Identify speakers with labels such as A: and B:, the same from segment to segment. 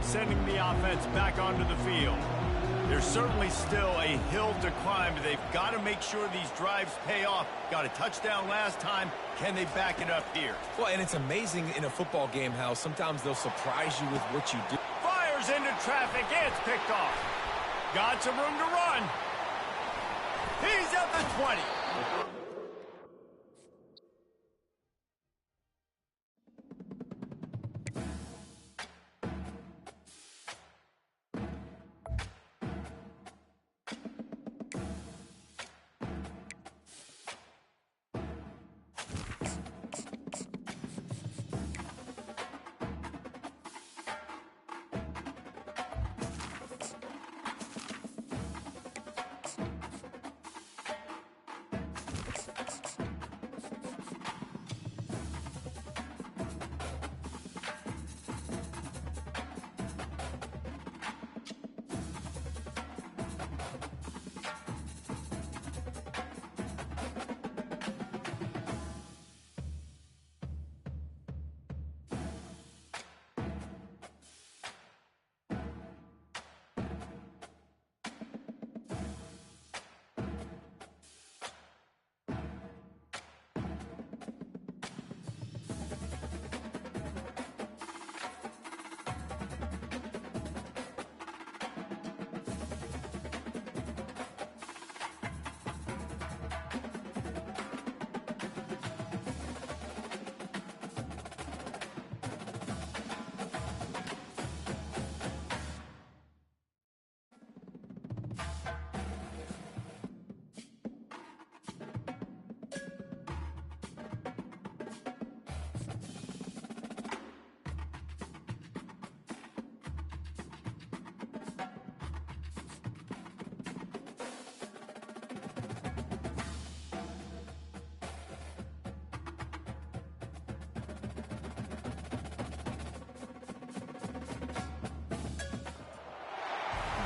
A: and sending the offense back onto the field. There's certainly still a hill to climb, but they've got to make sure these drives pay off. Got a touchdown last time. Can they back it up here?
B: Well, and it's amazing in a football game how sometimes they'll surprise you with what you do.
A: Fires into traffic. It's picked off. Got some room to run. He's at the 20.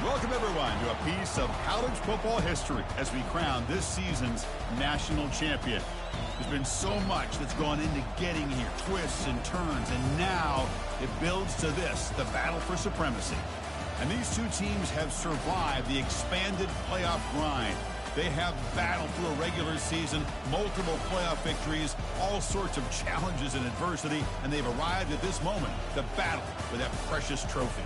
C: Welcome, everyone, to a piece of college football history as we crown this season's national champion. There's been so much that's gone into getting here, twists and turns, and now it builds to this, the battle for supremacy. And these two teams have survived the expanded playoff grind. They have battled through a regular season, multiple playoff victories, all sorts of challenges and adversity, and they've arrived at this moment, the battle for that precious trophy.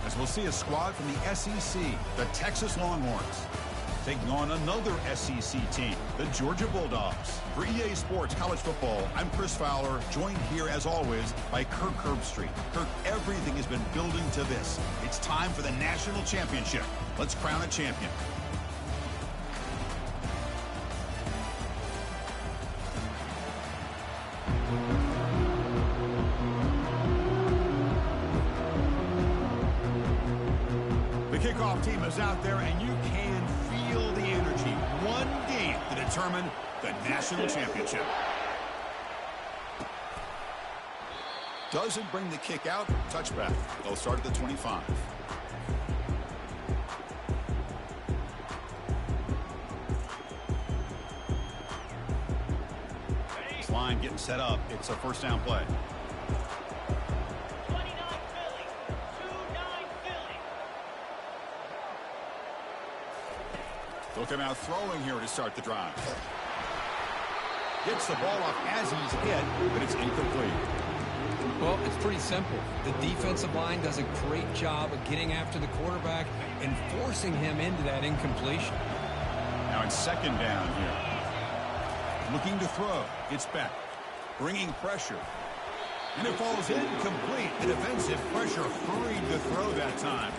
C: As we'll see a squad from the SEC, the Texas Longhorns, taking on another SEC team, the Georgia Bulldogs. For EA Sports College Football, I'm Chris Fowler, joined here as always by Kirk Herbstreit. Kirk, everything has been building to this. It's time for the national championship. Let's crown a champion. Kickoff team is out there, and you can feel the energy. One game to determine the national championship. Doesn't bring the kick out. Touchback. They'll start at the 25. This line getting set up. It's a first down play. Looking out throwing here to start the drive. Gets the ball off as he's hit, but it's incomplete.
D: Well, it's pretty simple. The defensive line does a great job of getting after the quarterback and forcing him into that incompletion.
C: Now it's second down here. Looking to throw. It's back. Bringing pressure. And it falls incomplete. The defensive pressure hurried the throw that time.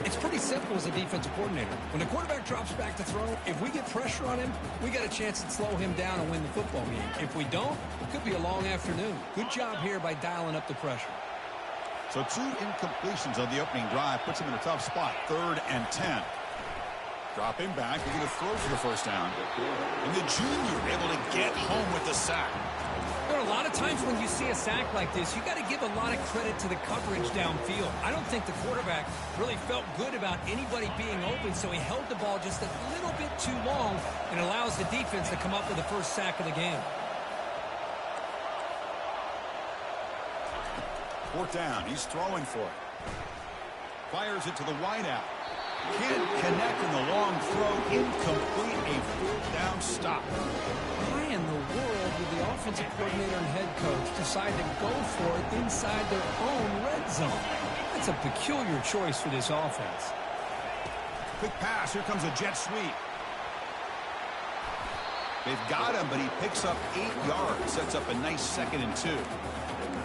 D: It's pretty simple as a defensive coordinator. When the quarterback drops back to throw, if we get pressure on him, we got a chance to slow him down and win the football game. If we don't, it could be a long afternoon. Good job here by dialing up the pressure.
C: So 2 incompletions on the opening drive puts him in a tough spot. 3rd and 10. Dropping back, we're going to throw for the first down. And the junior able to get home with the sack.
D: There are a lot of times when you see a sack like this, you got to give a lot of credit to the coverage downfield. I don't think the quarterback really felt good about anybody being open, so he held the ball just a little bit too long and allows the defense to come up with the first sack of the game.
C: 4th down. He's throwing for it. Fires it to the wideout. Can't connect in the long throw. Incomplete. A fourth down stop.
D: Why in the world would the offensive coordinator and head coach decide to go for it inside their own red zone? That's a peculiar choice for this offense.
C: Quick pass. Here comes a jet sweep. They've got him, but he picks up 8 yards. Sets up a nice 2nd and 2.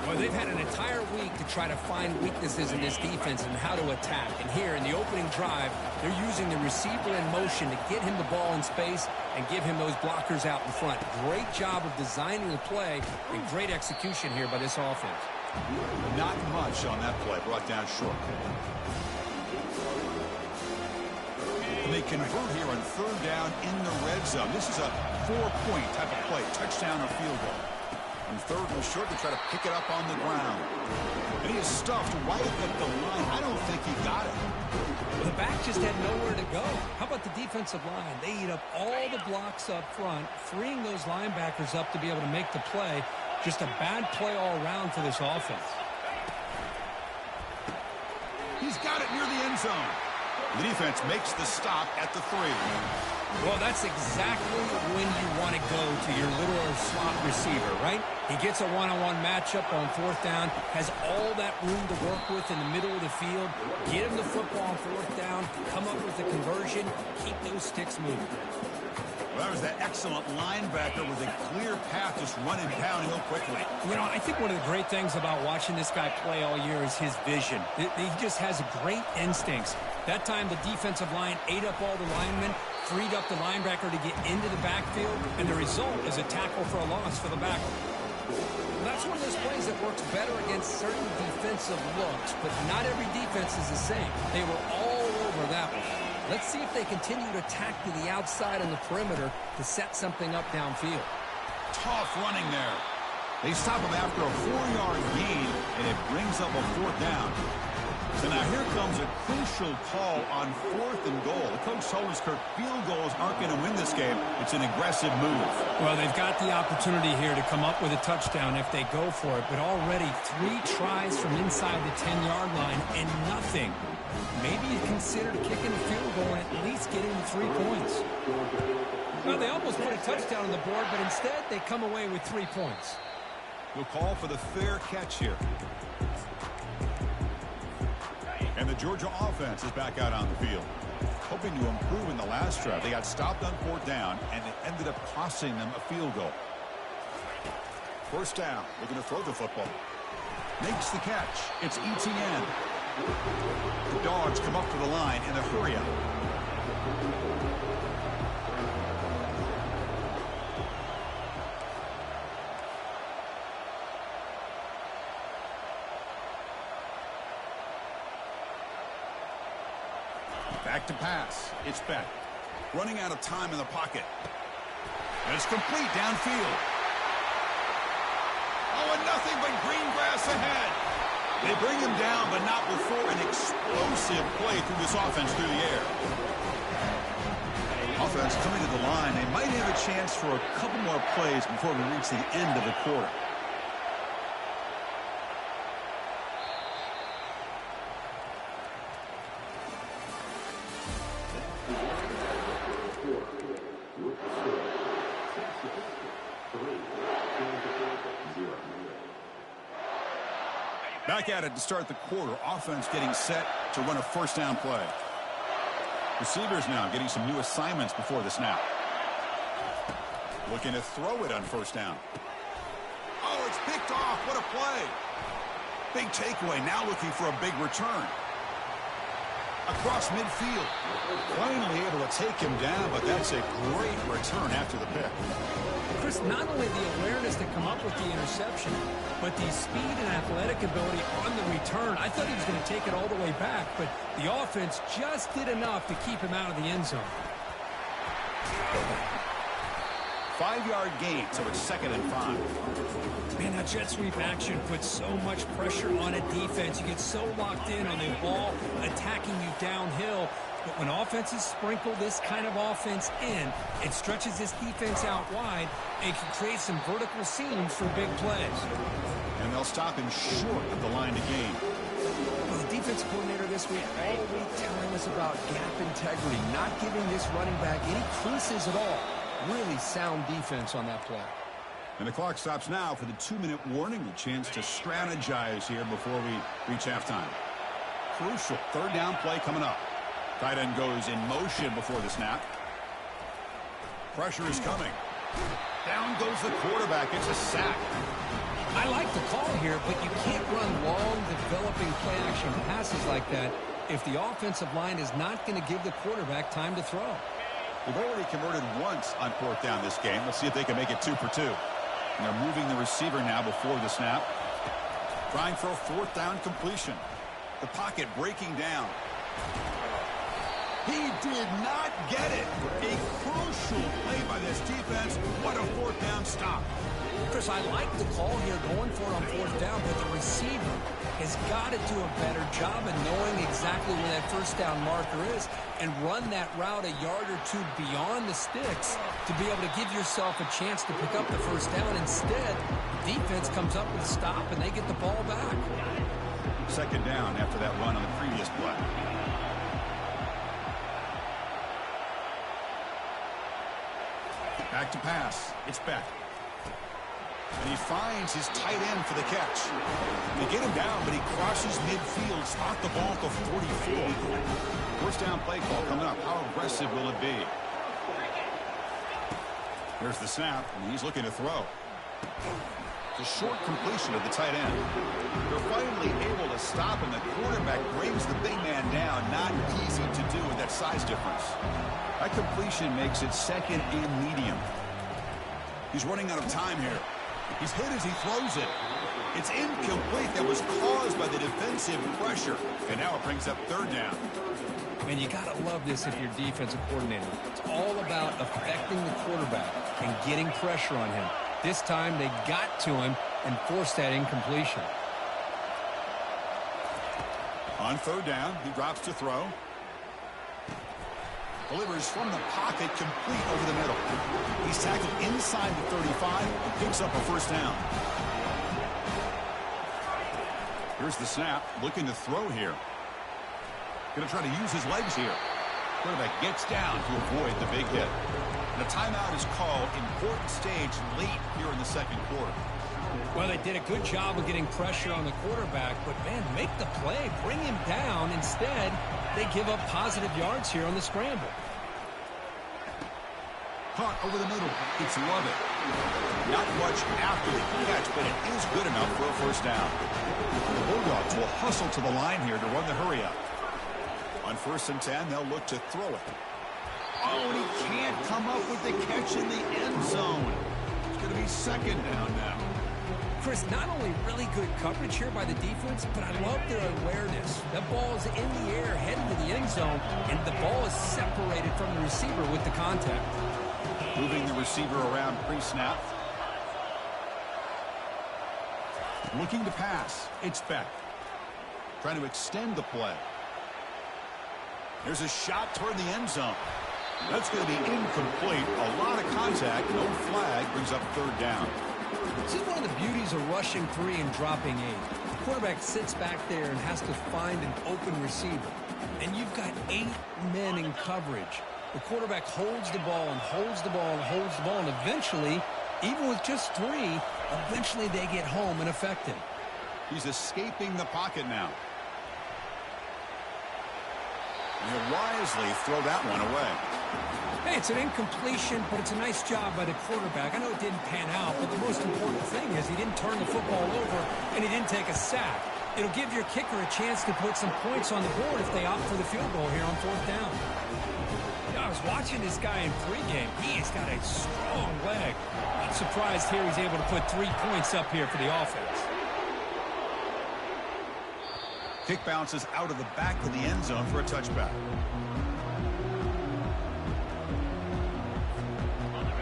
D: Well, they've had an entire week to try to find weaknesses in this defense and how to attack. And here in the opening drive, they're using the receiver in motion to get him the ball in space and give him those blockers out in front. Great job of designing the play and great execution here by this offense.
C: Not much on that play. Brought down short. And they convert here on 3rd down in the red zone. This is a 4-point type of play. Touchdown or field goal. On 3rd and short, to try to pick it up on the ground. And he is stuffed right at the line. I don't think he got it.
D: The back just had nowhere to go. How about the defensive line? They eat up all the blocks up front, freeing those linebackers up to be able to make the play. Just a bad play all around for this offense.
C: He's got it near the end zone. The defense makes the stop at the 3.
D: Well, that's exactly when you want to go to your little slot receiver, right? He gets a one-on-one matchup on 4th down, has all that room to work with in the middle of the field, get him the football on 4th down, come up with a conversion, keep those sticks moving.
C: Well, that was that excellent linebacker with a clear path just running downhill quickly.
D: You know, I think one of the great things about watching this guy play all year is his vision. He just has great instincts. That time, the defensive line ate up all the linemen, freed up the linebacker to get into the backfield, and the result is a tackle for a loss for the backer. That's one of those plays that works better against certain defensive looks, but not every defense is the same. They were all over that one. Let's see if they continue to attack to the outside on the perimeter to set something up downfield.
C: Tough running there. They stop him after a 4-yard gain, and it brings up a 4th down. So now here comes a crucial call on 4th and goal. The coach told us, Kirk, field goals aren't going to win this game. It's an aggressive move.
D: Well, they've got the opportunity here to come up with a touchdown if they go for it, but already 3 tries from inside the 10-yard line and nothing. Maybe you consider kicking a field goal and at least getting the 3 points. Well, they almost put a touchdown on the board, but instead they come away with 3 points.
C: We'll call for the fair catch here. And the Georgia offense is back out on the field. Hoping to improve in the last drive. They got stopped on 4th down, and it ended up costing them a field goal. 1st down. Looking to throw the football. Makes the catch. It's ETN. The Dogs come up to the line in a hurry-up. Back to pass. It's Beck. Running out of time in the pocket. And it's complete downfield. Oh, and nothing but green grass ahead. They bring him down, but not before an explosive play through this offense through the air. Offense coming to the line. They might have a chance for a couple more plays before we reach the end of the quarter. Back at it to start the quarter. Offense getting set to run a 1st down play. Receivers now getting some new assignments before the snap. Looking to throw it on 1st down. Oh, it's picked off. What a play. Big takeaway. Now looking for a big return. Across midfield. Finally able to take him down, but that's a great return after the pick.
D: Chris, not only the awareness to come up with the interception, but the speed and athletic ability on the return. I thought he was going to take it all the way back, but the offense just did enough to keep him out of the end zone.
C: 5-yard gain, so it's 2nd and 5.
D: Man, that jet sweep action puts so much pressure on a defense. You get so locked in on the ball attacking you downhill. But when offenses sprinkle this kind of offense in, it stretches this defense out wide and can create some vertical seams for big plays.
C: And they'll stop him short of the line to gain.
D: Well, the
B: defense coordinator this week all week telling us about gap integrity, not giving this running back any creases at all. Really sound defense on that play.
C: And the clock stops now for the 2-minute warning, a chance to strategize here before we reach halftime. Crucial third down play coming up. Tight end goes in motion before the snap. Pressure is coming. Down goes the quarterback. It's a sack.
D: I like the call here, but you can't run long, developing play-action passes like that if the offensive line is not going to give the quarterback time to throw.
C: They've already converted once on fourth down this game. Let's see if they can make it 2 for 2. And they're moving the receiver now before the snap. Trying for a fourth down completion. The pocket breaking down. He did not get it. A crucial play by this defense. What a fourth down stop.
D: Chris, I like the call here going for it on fourth down, but the receiver has got to do a better job of knowing exactly where that first down marker is and run that route a yard or two beyond the sticks to be able to give yourself a chance to pick up the first down. Instead, the defense comes up with a stop and they get the ball back.
C: Second down after that run on the previous play. Back to pass. It's Beck. And he finds his tight end for the catch. They get him down, but he crosses midfield, spot the ball to 44. First down play call coming up. How aggressive will it be? Here's the snap, and he's looking to throw. The short completion of the tight end. They're finally able to stop, and the quarterback brings the big man down. Not easy to do with that size difference. That completion makes it second and medium. He's running out of time here. He's hit as he throws it. It's incomplete. That was caused by the defensive pressure. And now it brings up third down.
D: Man, you got to love this if you're defensive coordinator. It's all about affecting the quarterback and getting pressure on him. This time they got to him and forced that incompletion.
C: On third down, he drops to throw. Delivers from the pocket, complete over the middle. He's tackled inside the 35 and picks up a first down. Here's the snap, looking to throw here. Going to try to use his legs here. Quarterback gets down to avoid the big hit. And a timeout is called. Important stage late here in the second quarter.
D: Well, they did a good job of getting pressure on the quarterback, but, man, make the play. Bring him down. Instead, they give up positive yards here on the scramble.
C: Caught over the middle. It's Lovett. Not much after the catch, but it is good enough for a first down. The Bulldogs will hustle to the line here to run the hurry up. On 1st and 10, they'll look to throw it. Oh, and he can't come up with the catch in the end zone. It's going to be second down now.
D: Chris, not only really good coverage here by the defense, but I love their awareness. That ball is in the air, heading to the end zone, and the ball is separated from the receiver with the contact.
C: Moving the receiver around pre-snap. Looking to pass. It's Beck. Trying to extend the play. There's a shot toward the end zone. That's going to be incomplete. A lot of contact. No flag. Brings up third down.
D: This is one of the beauties of rushing 3 and dropping 8. The quarterback sits back there and has to find an open receiver. And you've got 8 men in coverage. The quarterback holds the ball and holds the ball and holds the ball. And eventually, even with just 3, eventually they get home and affect him.
C: He's escaping the pocket now. And he'll wisely throw that one away.
D: Hey, it's an incompletion, but it's a nice job by the quarterback. I know it didn't pan out, but the most important thing is he didn't turn the football over and he didn't take a sack. It'll give your kicker a chance to put some points on the board if they opt for the field goal here on 4th down. You know, I was watching this guy in pregame. He has got a strong leg. Not surprised here he's able to put 3 points up here for the offense.
C: Kick bounces out of the back of the end zone for a touchback.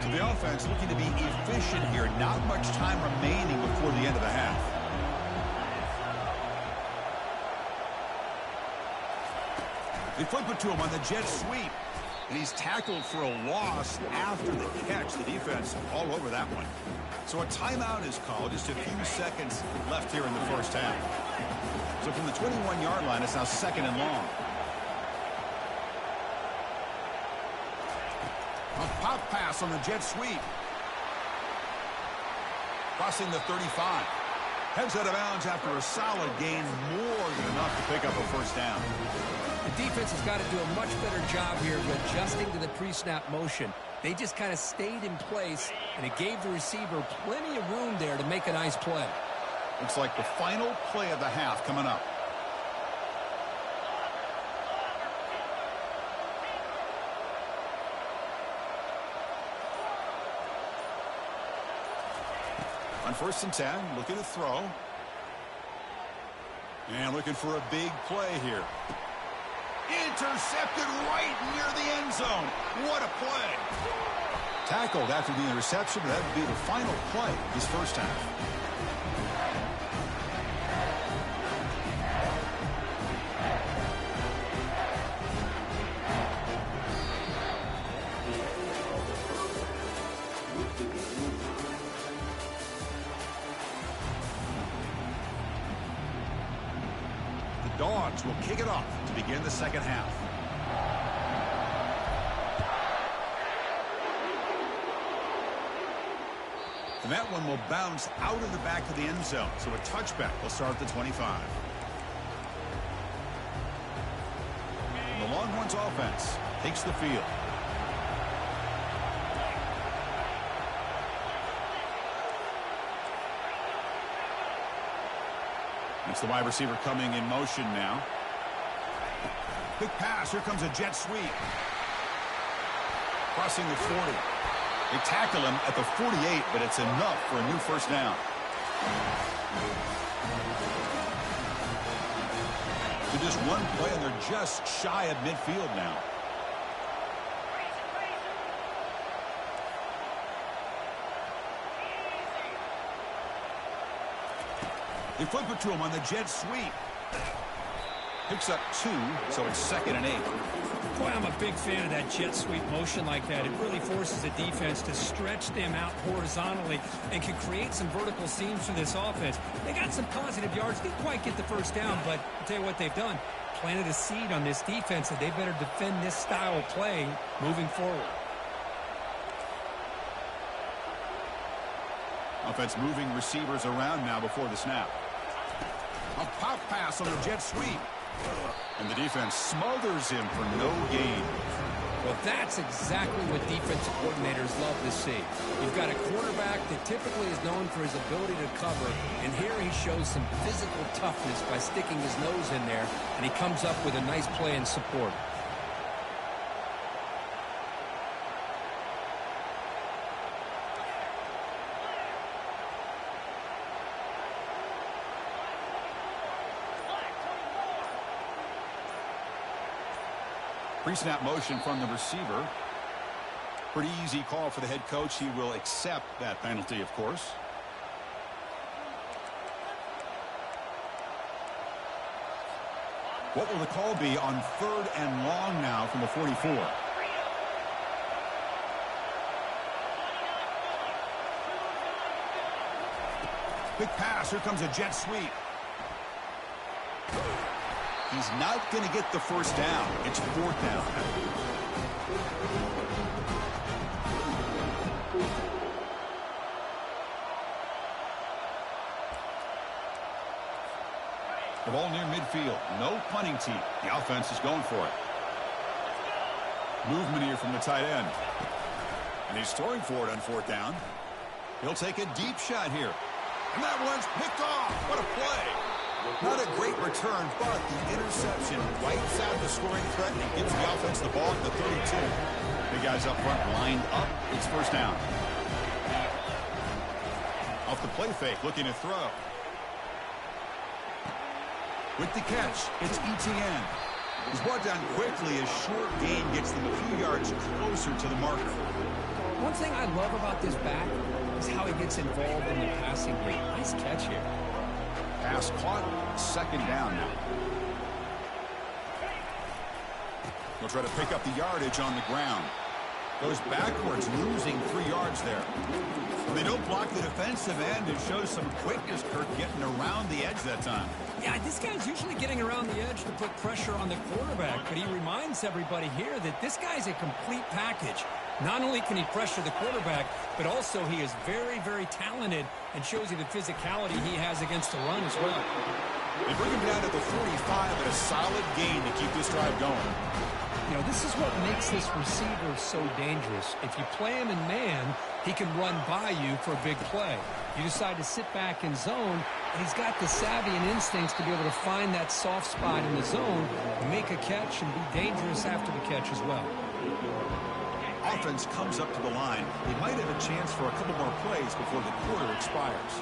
C: So the offense looking to be efficient here. Not much time remaining before the end of the half. They flip it to him on the jet sweep. And he's tackled for a loss after the catch. The defense all over that one. So a timeout is called. Just a few seconds left here in the first half. So from the 21-yard line, it's now 2nd and long. A pop pass on the jet sweep. Crossing the 35. Heads out of bounds after a solid gain, more than enough to pick up a first down.
D: The defense has got to do a much better job here of adjusting to the pre-snap motion. They just kind of stayed in place, and it gave the receiver plenty of room there to make a nice play.
C: Looks like the final play of the half coming up. On 1st and 10, looking to throw. And looking for a big play here. Intercepted right near the end zone. What a play. Tackled after the interception. That would be the final play this first half. Dogs will kick it off to begin the second half. And that one will bounce out of the back of the end zone. So a touchback will start at the 25. And the Longhorns offense takes the field. It's the wide receiver coming in motion now. Quick pass. Here comes a jet sweep. Crossing the 40. They tackle him at the 48, but it's enough for a new first down. So just one play, and they're just shy of midfield now. They flip it to him on the jet sweep. Picks up 2, so it's 2nd and 8.
D: Boy, I'm a big fan of that jet sweep motion like that. It really forces the defense to stretch them out horizontally and can create some vertical seams for this offense. They got some positive yards. Didn't quite get the first down, but I'll tell you what they've done. Planted a seed on this defense that they better defend this style of play moving forward.
C: Offense moving receivers around now before the snap. A pop pass on the jet sweep. And the defense smothers him for no gain.
D: Well, that's exactly what defensive coordinators love to see. You've got a quarterback that typically is known for his ability to cover, and here he shows some physical toughness by sticking his nose in there, and he comes up with a nice play in support.
C: Pre-snap motion from the receiver. Pretty easy call for the head coach. He will accept that penalty, of course. What will the call be on 3rd and long now from the 44? Big pass. Here comes a jet sweep. He's not going to get the first down. It's 4th down. The ball near midfield. No punting team. The offense is going for it. Movement here from the tight end. And he's throwing for it on 4th down. He'll take a deep shot here. And that one's picked off. What a play. Not a great return, but the interception wipes out the scoring threat and gives the offense the ball at the 32. Big guys up front lined up. It's 1st down. Off the play fake, looking to throw. With the catch, it's Etienne. He's brought down quickly as short gain gets them a few yards closer to the marker.
D: One thing I love about this back is how he gets involved in the passing game. Nice catch here.
C: Pass caught, 2nd down now. He'll try to pick up the yardage on the ground. Goes backwards, losing 3 yards there. When they don't block the defensive end, it shows some quickness, Kirk, getting around the edge that time.
D: Yeah, this guy's usually getting around the edge to put pressure on the quarterback, but he reminds everybody here that this guy's a complete package. Not only can he pressure the quarterback, but also he is very, very talented and shows you the physicality he has against the run as well.
C: They bring him down to the 45 at a solid gain to keep this drive going.
D: You know, this is what makes this receiver so dangerous. If you play him in man, he can run by you for a big play. You decide to sit back in zone, and he's got the savvy and instincts to be able to find that soft spot in the zone, make a catch, and be dangerous after the catch as well.
C: Offense comes up to the line. They might have a chance for a couple more plays before the quarter expires.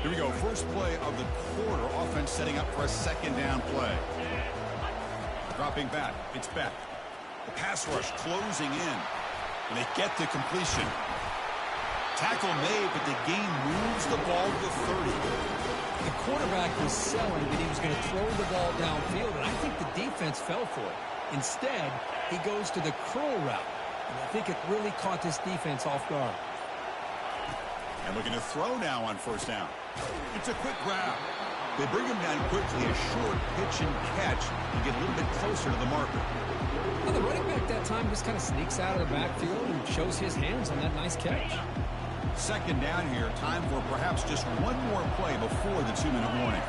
C: Here we go. First play of the quarter. Offense setting up for a second down play. Dropping back. It's Beck. The pass rush closing in. And they get the completion. Tackle made, but the game moves the ball to the 30.
D: The quarterback was selling that he was going to throw the ball downfield, and I think the defense fell for it. Instead, he goes to the curl route. And I think it really caught this defense off guard.
C: And looking to throw now on first down. It's a quick grab. They bring him down quickly, a short pitch and catch, and get a little bit closer to the marker.
D: Well, the running back that time just kind of sneaks out of the backfield and shows his hands on that nice catch.
C: Second down here, time for perhaps just one more play before the 2-minute warning.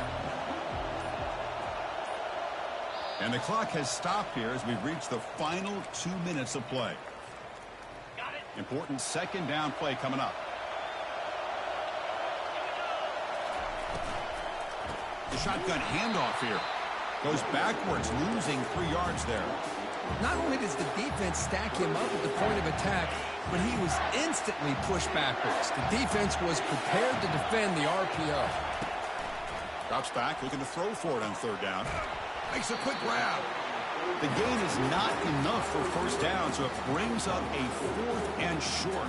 C: And the clock has stopped here as we've reached the final 2 minutes of play. Important second down play coming up. The shotgun handoff here. Goes backwards, losing 3 yards there.
D: Not only does the defense stack him up at the point of attack, but he was instantly pushed backwards. The defense was prepared to defend the RPO.
C: Drops back, looking to throw for it on third down. Makes a quick grab. The gain is not enough for first down, so it brings up a 4th and short.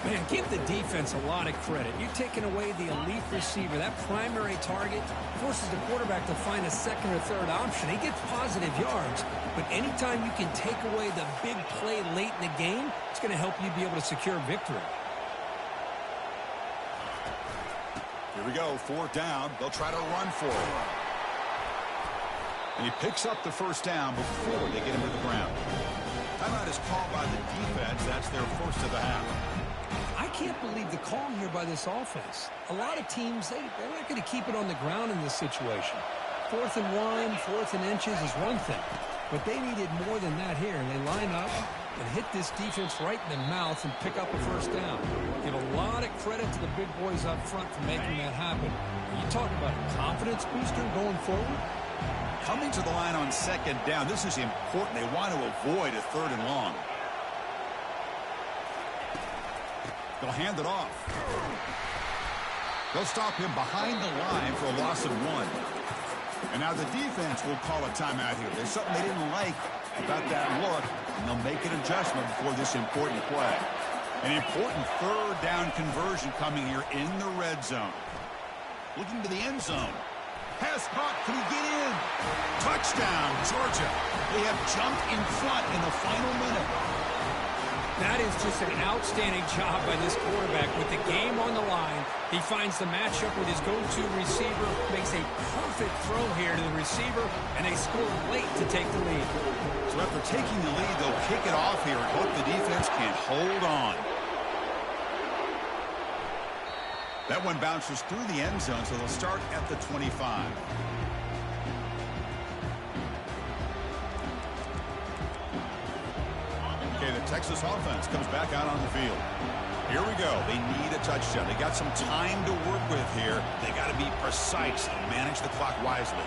D: Man, give the defense a lot of credit. You're taking away the elite receiver. That primary target forces the quarterback to find a second or third option. He gets positive yards, but anytime you can take away the big play late in the game, it's going to help you be able to secure victory.
C: Here we go, 4th down. They'll try to run for it. And he picks up the first down before they get him to the ground. Timeout is called by the defense. That's their first of the half.
D: I can't believe the call here by this offense. A lot of teams, they're not going to keep it on the ground in this situation. 4th and 1, 4th and inches is one thing, but they needed more than that here, and they line up and hit this defense right in the mouth and pick up a first down. Give a lot of credit to the big boys up front for making that happen. You talk about a confidence booster going forward?
C: Coming to the line on second down, this is important. They want to avoid a 3rd and long. They'll hand it off. They'll stop him behind the line for a loss of 1. And now the defense will call a timeout here. There's something they didn't like about that look, and they'll make an adjustment before this important play. An important 3rd down conversion coming here in the red zone. Looking to the end zone. Pass caught. Can he get in? Touchdown, Georgia. They have jumped in front in the final minute.
D: That is just an outstanding job by this quarterback. With the game on the line, he finds the matchup with his go-to receiver, makes a perfect throw here to the receiver, and they score late to take the lead.
C: So after taking the lead, they'll kick it off here and hope the defense can hold on. That one bounces through the end zone, so they'll start at the 25. Okay, the Texas offense comes back out on the field. Here we go. They need a touchdown. They got some time to work with here. They got to be precise and manage the clock wisely.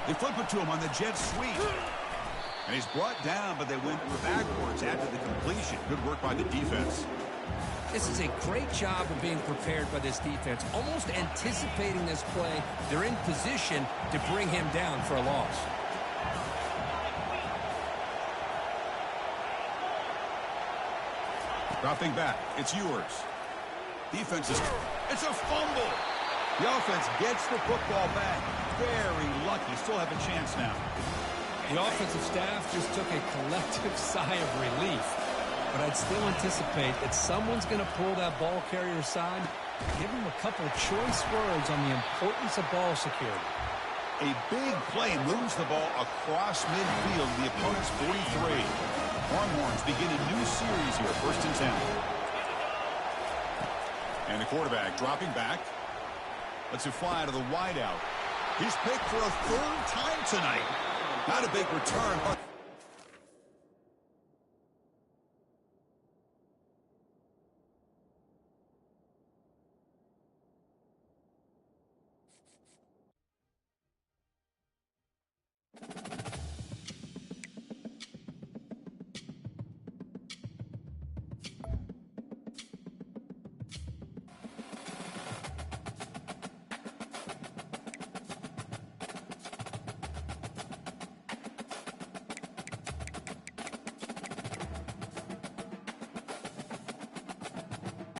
C: They flip it to him on the jet sweep. And he's brought down, but they went backwards after the completion. Good work by the defense.
D: This is a great job of being prepared by this defense, almost anticipating this play. They're in position to bring him down for a loss.
C: Dropping back. It's yours. Defense is... It's a fumble. The offense gets the football back. Very lucky. Still have a chance now.
D: The offensive staff just took a collective sigh of relief. But I'd still anticipate that someone's going to pull that ball carrier aside, give him a couple of choice words on the importance of ball security.
C: A big play moves the ball across midfield to the opponent's 43. Longhorns begin a new series here, 1st and 10. And the quarterback dropping back. Lets it fly to the wideout. He's picked for a 3rd time tonight. Not a big return, but